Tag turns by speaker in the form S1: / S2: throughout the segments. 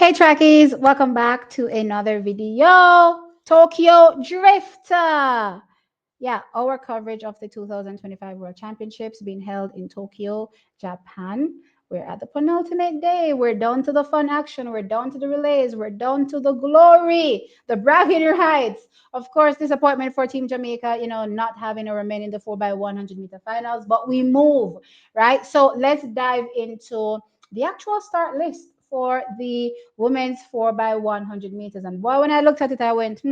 S1: Hey Trekkies, welcome back to another video. Tokyo Drifter. Yeah, our coverage of the 2025 World Championships being held in Tokyo, Japan. We're at the penultimate day. We're down to the fun action. We're down to the relays. We're down to the glory, the bragging heights. Of course, disappointment for Team Jamaica, not having a remain in the 4x100 meter finals, but we move, right? So let's dive into the actual start list for the women's 4x100 meters. And boy, when I looked at it, I went,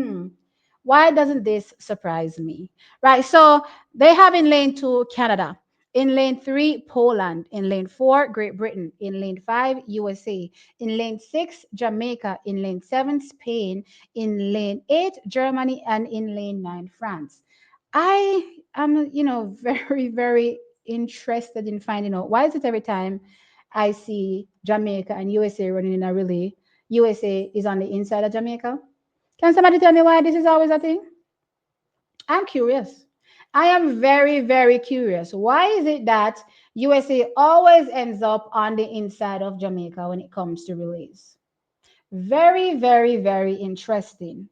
S1: why doesn't this surprise me? Right. So they have in lane two, Canada. In lane three, Poland. In lane four, Great Britain. In lane five, USA. In lane six, Jamaica. In lane seven, Spain. In lane eight, Germany. And in lane nine, France. I am, very, very interested in finding out why is it every time I see Jamaica and USA running in a relay, USA is on the inside of Jamaica? Can somebody tell me why this is always a thing? I'm curious. I am very, very curious. Why is it that USA always ends up on the inside of Jamaica when it comes to relays? Very, very, very interesting.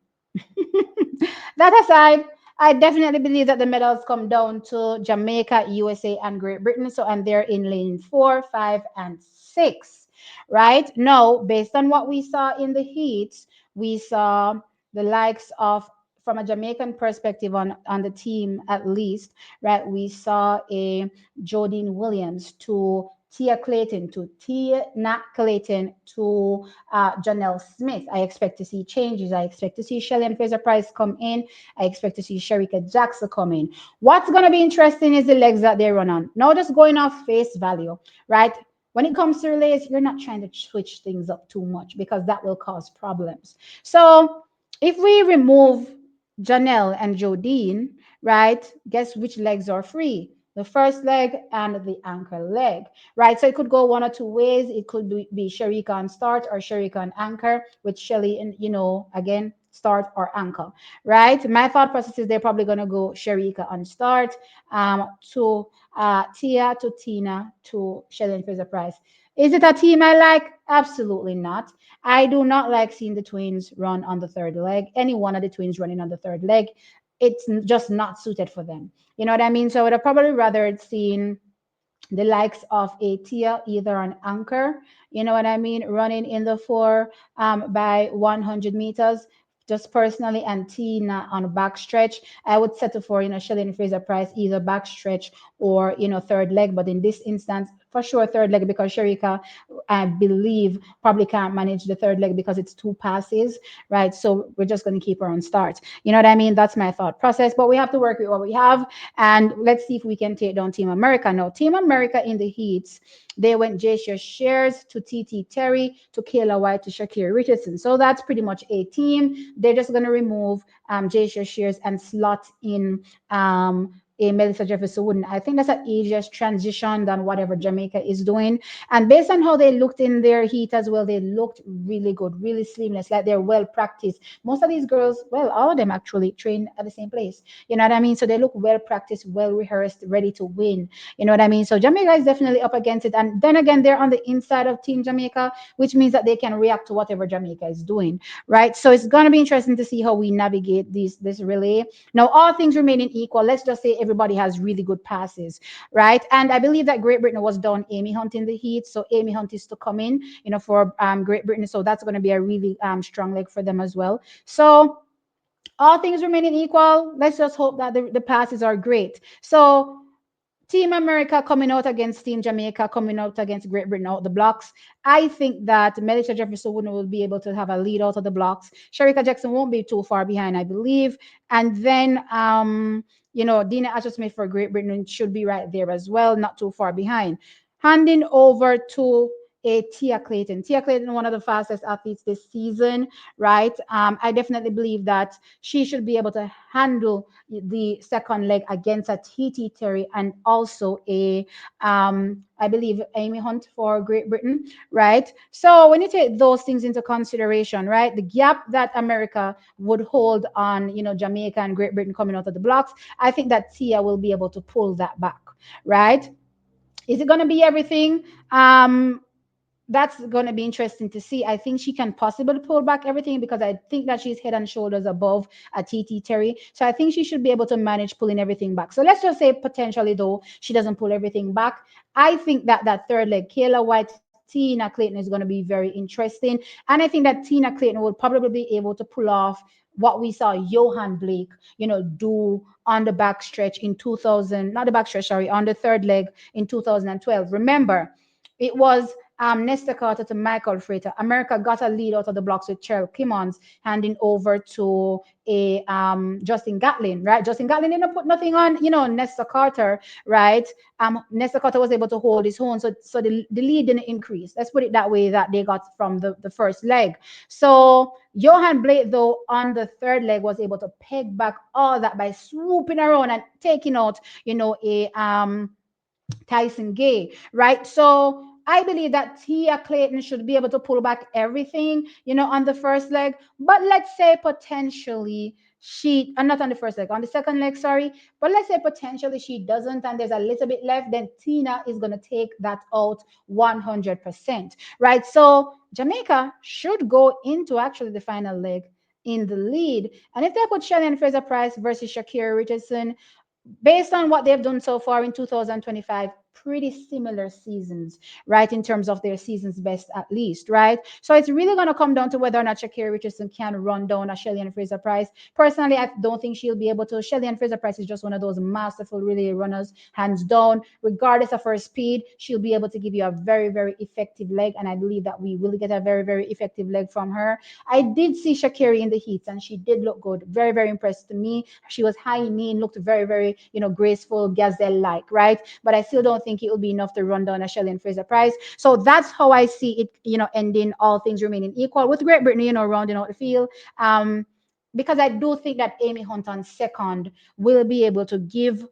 S1: That aside, I definitely believe that the medals come down to Jamaica, USA, and Great Britain. So, and they're in lane four, five, and six, right? Now, based on what we saw in the heats, we saw the likes of, from a Jamaican perspective on the team at least, right? We saw a Jodine Williams to Tia Clayton to Tia Nat Clayton to Janelle Smith. I expect to see changes. I expect to see Shelly and Fraser Price come in. I expect to see Sharika Jackson come in. What's going to be interesting is the legs that they run on. Not just going off face value, right? When it comes to relays, you're not trying to switch things up too much because that will cause problems. So if we remove Janelle and Jodine, right, guess which legs are free? The first leg and the anchor leg, right? So it could go one or two ways. It could be Sharika on start or Sharika on anchor with Shelly and, again, start or anchor, right? My thought process is they're probably going to go Sharika on start, to Tia, to Tina, to Shelly and Fraser Price. Is it a team I like? Absolutely not. I do not like seeing the twins run on the third leg. Any one of the twins running on the third leg, it's just not suited for them. You know what I mean? So I would have probably rather seen the likes of a Tia either on anchor, you know what I mean, running in the four by 100 meters. Just personally, and Tina on a backstretch, I would settle for Shelly and Fraser Price either backstretch or third leg. But in this instance, for sure third leg because Sharika, I believe, probably can't manage the third leg because it's two passes, right? So we're just going to keep her on start. You know what I mean? That's my thought process. But we have to work with what we have, and let's see if we can take down Team America. Now, Team America in the heats, they went Jasia Shears to TT Terry to Kayla White to Shakira Richardson. So that's pretty much a team. They're just going to remove Jasia Shears and slot in a Melissa Jefferson Wooden. I think that's an easier transition than whatever Jamaica is doing. And based on how they looked in their heat as well, they looked really good, really seamless, like they're well practiced. Most of these girls, well, all of them actually train at the same place. You know what I mean? So they look well practiced, well rehearsed, ready to win. You know what I mean? So Jamaica is definitely up against it. And then again, they're on the inside of Team Jamaica, which means that they can react to whatever Jamaica is doing, right? So it's going to be interesting to see how we navigate this relay. Now, all things remaining equal, let's just say everybody has really good passes, right? And I believe that Great Britain was down Amy Hunt in the heat, so Amy Hunt is to come in, for Great Britain. So that's going to be a really strong leg for them as well. So all things remaining equal, let's just hope that the passes are great. So Team America coming out against Team Jamaica, coming out against Great Britain out the blocks. I think that Melissa Jefferson will be able to have a lead out of the blocks. Sharika Jackson won't be too far behind, I believe. And then, Dina Asher Smith for Great Britain should be right there as well, not too far behind. Handing over to a Tia Clayton. Tia Clayton, one of the fastest athletes this season, right? I definitely believe that she should be able to handle the second leg against a TT Terry and also I believe Amy Hunt for Great Britain, right? So when you take those things into consideration, right, the gap that America would hold on, Jamaica and Great Britain coming out of the blocks, I think that Tia will be able to pull that back, right? Is it going to be everything? that's going to be interesting to see. I think she can possibly pull back everything because I think that she's head and shoulders above a TT Terry. So I think she should be able to manage pulling everything back. So let's just say potentially though she doesn't pull everything back. I think that that third leg, Kayla White, Tina Clayton is going to be very interesting, and I think that Tina Clayton will probably be able to pull off what we saw Johan Blake, do on the back stretch in 2000, not the back stretch, sorry, on the third leg in 2012. Remember, it was Nesta Carter to Michael Frater. America got a lead out of the blocks with Cheryl Kimmons handing over to a Justin Gatlin, right? Justin Gatlin didn't put nothing on, Nesta Carter, right? Nesta Carter was able to hold his own, so the lead didn't increase. Let's put it that way that they got from the first leg. So Johan Blake, though, on the third leg was able to peg back all that by swooping around and taking out, a Tyson Gay, right? So I believe that Tia Clayton should be able to pull back everything, on the first leg. But let's say potentially not on the first leg, on the second leg, sorry. But let's say potentially she doesn't, and there's a little bit left, then Tina is going to take that out 100%, right? So Jamaica should go into actually the final leg in the lead. And if they put Shelly and Fraser Price versus Shakira Richardson, based on what they've done so far in 2025, pretty similar seasons, right? In terms of their season's best, at least, right? So it's really going to come down to whether or not Shakira Richardson can run down a Shelly and Fraser Price. Personally, I don't think she'll be able to. Shelly and Fraser Price is just one of those masterful relay runners, hands down. Regardless of her speed, she'll be able to give you a very, very effective leg. And I believe that we will get a very, very effective leg from her. I did see Shakira in the heats and she did look good. Very, very impressed to me. She was high mean, looked very, very, graceful, gazelle-like, right? But I still don't think it will be enough to run down a Shelly and Fraser Price. So that's how I see it, ending, all things remaining equal with Great Britain, rounding out the field. Because I do think that Amy Hunt on second will be able to give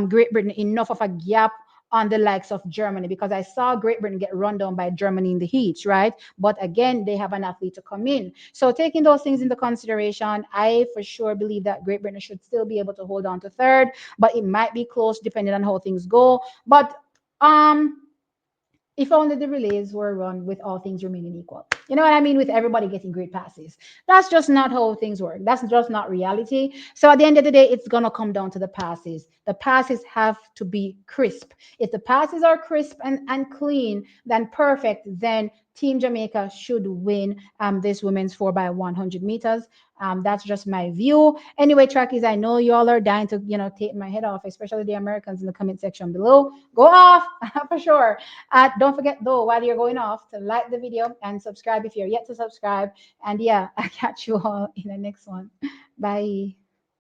S1: Great Britain enough of a gap on the likes of Germany, because I saw Great Britain get run down by Germany in the heats, right? But again, they have an athlete to come in. So taking those things into consideration, I for sure believe that Great Britain should still be able to hold on to third, but it might be close depending on how things go. But if only the relays were run with all things remaining equal. You know what I mean? With everybody getting great passes. That's just not how things work. That's just not reality. So at the end of the day, it's going to come down to the passes. The passes have to be crisp. If the passes are crisp and clean, then perfect, then Team Jamaica should win this women's 4x100 meters. That's just my view. Anyway, trackies, I know y'all are dying to, take my head off, especially the Americans in the comment section below. Go off for sure. Don't forget though, while you're going off, to like the video and subscribe if you're yet to subscribe. And yeah, I'll catch you all in the next one. Bye.